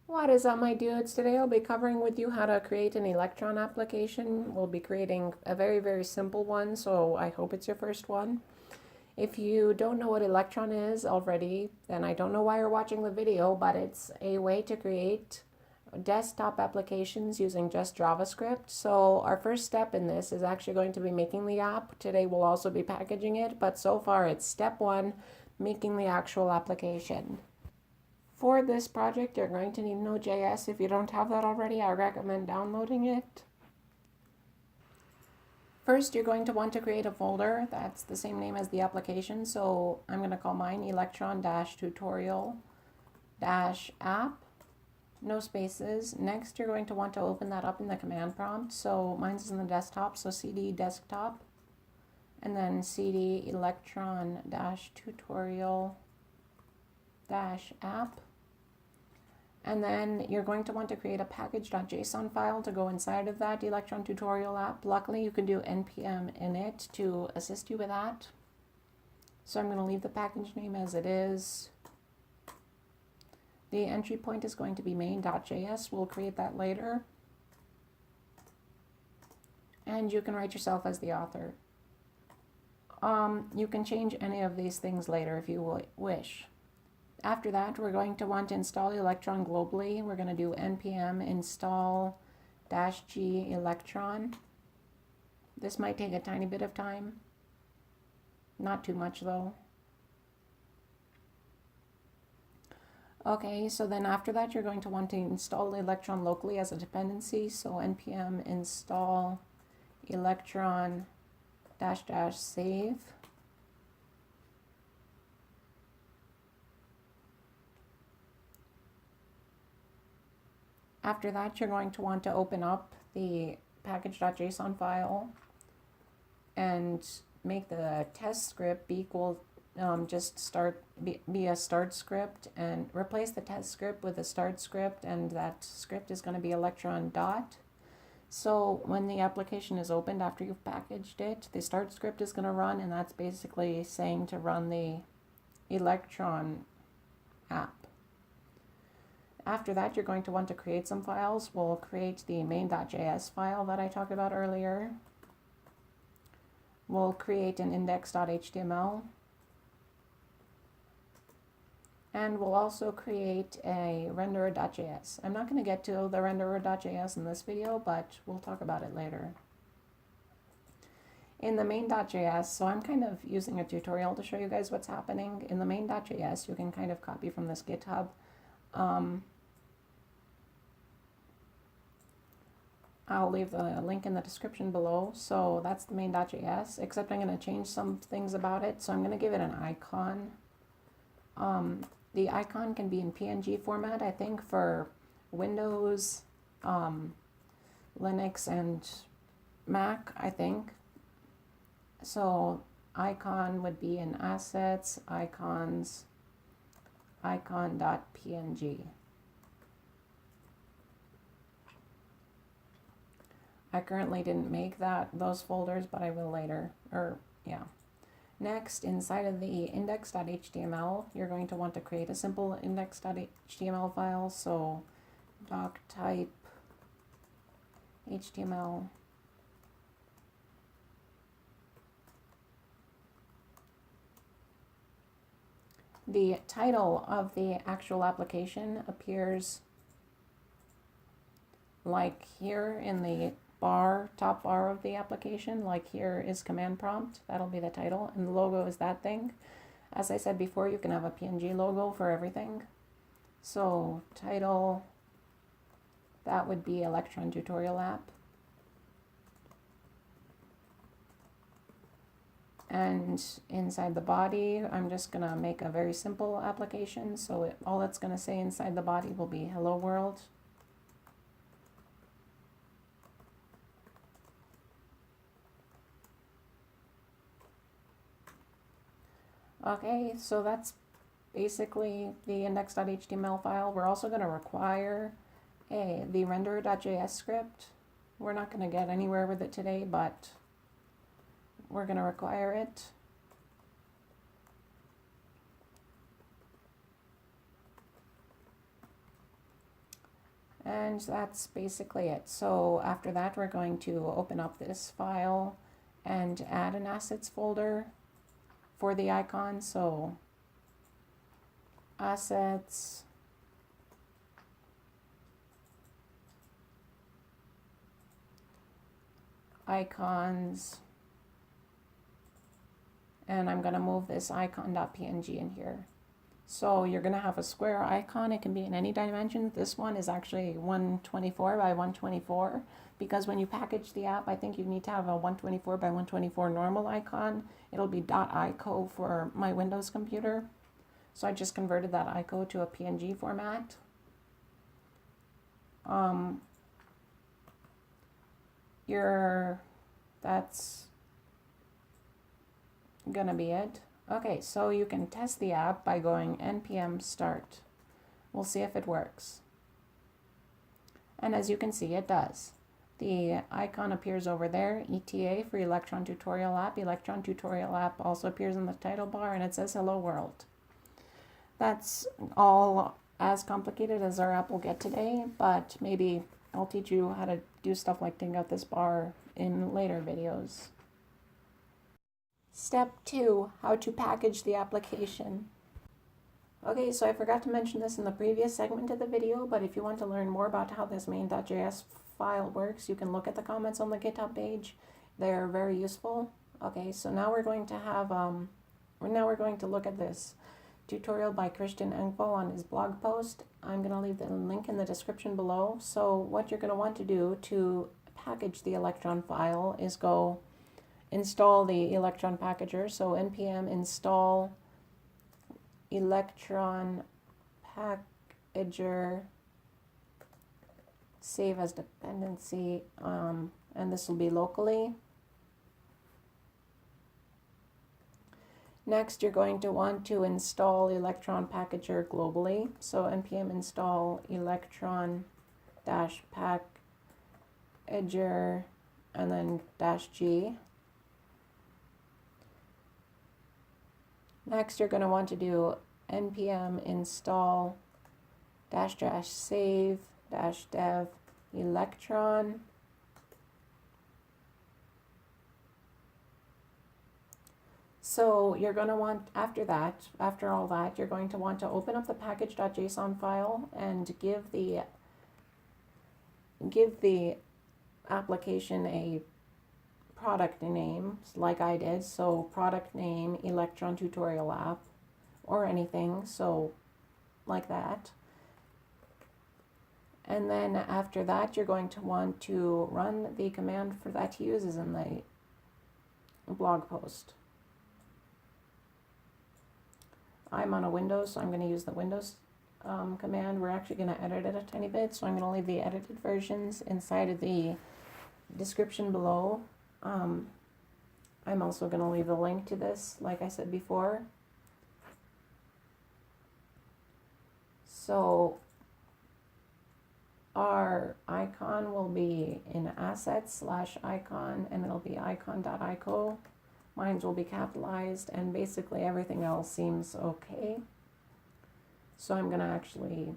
What is up, my dudes? Today I'll be covering with you how to create an Electron application. We'll be creating a very simple one, so I hope it's your first one. If you don't know what Electron is already, then I don't know why you're watching the video, but it's a way to create desktop applications using just JavaScript. So our first step in this is actually going to be making the app. Today we'll also be packaging it, but so far it's step one, making the actual application. For this project, you're going to need node.js. If you don't have that already, I recommend downloading it. First, you're going to want to create a folder that's the same name as the application. So I'm going to call mine electron-tutorial-app. No spaces. Next, you're going to want to open that up in the command prompt. So mine's in the desktop, so cd desktop, and then cd electron-tutorial-app. And then you're going to want to create a package.json file to go inside of that Electron Tutorial App. Luckily, you can do npm init to assist you with that. So I'm going to leave the package name as it is. The entry point is going to be main.js. We'll create that later. And you can write yourself as the author. You can change any of these things later if you wish. After that, we're going to want to install Electron globally. We're going to do npm install -g electron. This might take a tiny bit of time. Not too much though. Okay, so then after that, you're going to want to install Electron locally as a dependency. So npm install electron --save. After that, you're going to want to open up the package.json file and make the test script be equal, be a start script, and replace the test script with a start script, and that script is going to be electron dot. So when the application is opened after you've packaged it, the start script is going to run, and that's basically saying to run the Electron app. After that, you're going to want to create some files. We'll create the main.js file that I talked about earlier. We'll create an index.html. And we'll also create a renderer.js. I'm not going to get to the renderer.js in this video, but we'll talk about it later. In the main.js, so I'm kind of using a tutorial to show you guys what's happening. In the main.js, you can kind of copy from this GitHub. I'll leave the link in the description below. So that's the main.js, except I'm going to change some things about it. So I'm going to give it an icon. The icon can be in PNG format, I think, for Windows, Linux, and Mac, I think. So icon would be in assets, icons, icon.png. I currently didn't make those folders, but I will later, Next, inside of the index.html, you're going to want to create a simple index.html file. So doc type HTML. The title of the actual application appears like here in the top bar of the application. Like here is command prompt, that'll be the title, and the logo is that thing. As I said before, you can have a PNG logo for everything. So title, that would be Electron Tutorial App. And inside the body, I'm just gonna make a very simple application. So all it's gonna say inside the body will be hello world. Okay, so that's basically the index.html file. We're also going to require the renderer.js script. We're not going to get anywhere with it today, but we're going to require it. And that's basically it. So after that, we're going to open up this file and add an assets folder for the icon. So assets, icons, and I'm going to move this icon.png in here. So you're going to have a square icon. It can be in any dimension. This one is actually 124 by 124 because when you package the app, I think you need to have a 124 by 124 normal icon. It'll be .ico for my Windows computer. So I just converted that ICO to a PNG format. That's gonna be it. Okay, so you can test the app by going npm start. We'll see if it works. And as you can see, it does. The icon appears over there, ETA for Electron Tutorial App. Electron Tutorial App also appears in the title bar and it says Hello World. That's all as complicated as our app will get today, but maybe I'll teach you how to do stuff like take out this bar in later videos. Step 2, how to package the application. Okay, so I forgot to mention this in the previous segment of the video, but if you want to learn more about how this main.js file works, you can look at the comments on the GitHub page. They're very useful. Okay, so now we're going to look at this tutorial by Christian Engvall on his blog post. I'm going to leave the link in the description below. So what you're going to want to do to package the Electron file is go install the Electron Packager. So npm install electron-packager, save as dependency, and this will be locally. Next, you're going to want to install Electron Packager globally. So npm install electron-packager and then -g. Next, you're going to want to do npm install --save -dev electron. So you're going to want, after all that, you're going to want to open up the package.json file and give the application a product name, like I did. So product name, Electron Tutorial App, or anything, so like that. And then after that, you're going to want to run the command for that he uses in the blog post. I'm on a Windows, so I'm going to use the Windows command. We're actually going to edit it a tiny bit, so I'm going to leave the edited versions inside of the description below. I'm also going to leave a link to this, like I said before. So our icon will be in assets/icon, and it'll be icon.ico. Mine will be capitalized, and basically everything else seems okay. So I'm going to actually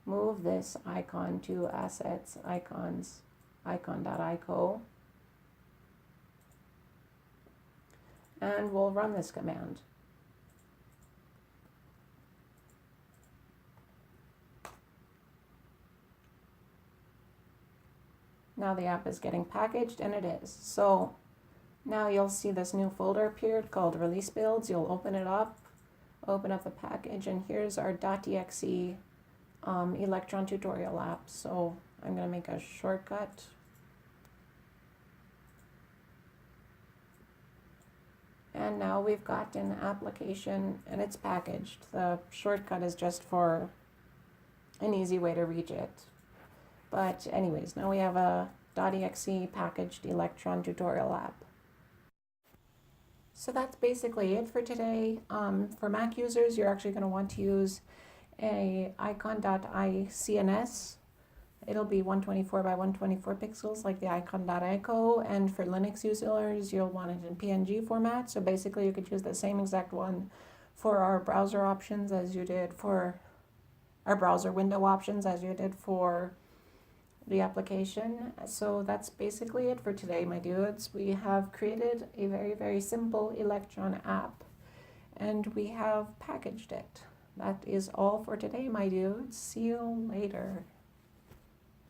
move this icon to assets, icons, icon.ico, and we'll run this command. Now the app is getting packaged, and it is. So now you'll see this new folder appeared called release builds. You'll open it up, open up the package, and here's our .exe Electron Tutorial App. So I'm going to make a shortcut. And now we've got an application and it's packaged. The shortcut is just for an easy way to reach it. But anyways, now we have a .exe packaged Electron Tutorial App. So that's basically it for today. For Mac users, you're actually going to want to use a Icon.icns. It'll be 124 by 124 pixels like the Icon.ico, and for Linux users, you'll want it in PNG format. So basically you could use the same exact one for our browser options as you did for our browser window options as you did for the application. So that's basically it for today, my dudes. We have created a very, very simple Electron app, and we have packaged it. That is all for today, my dudes. See you later.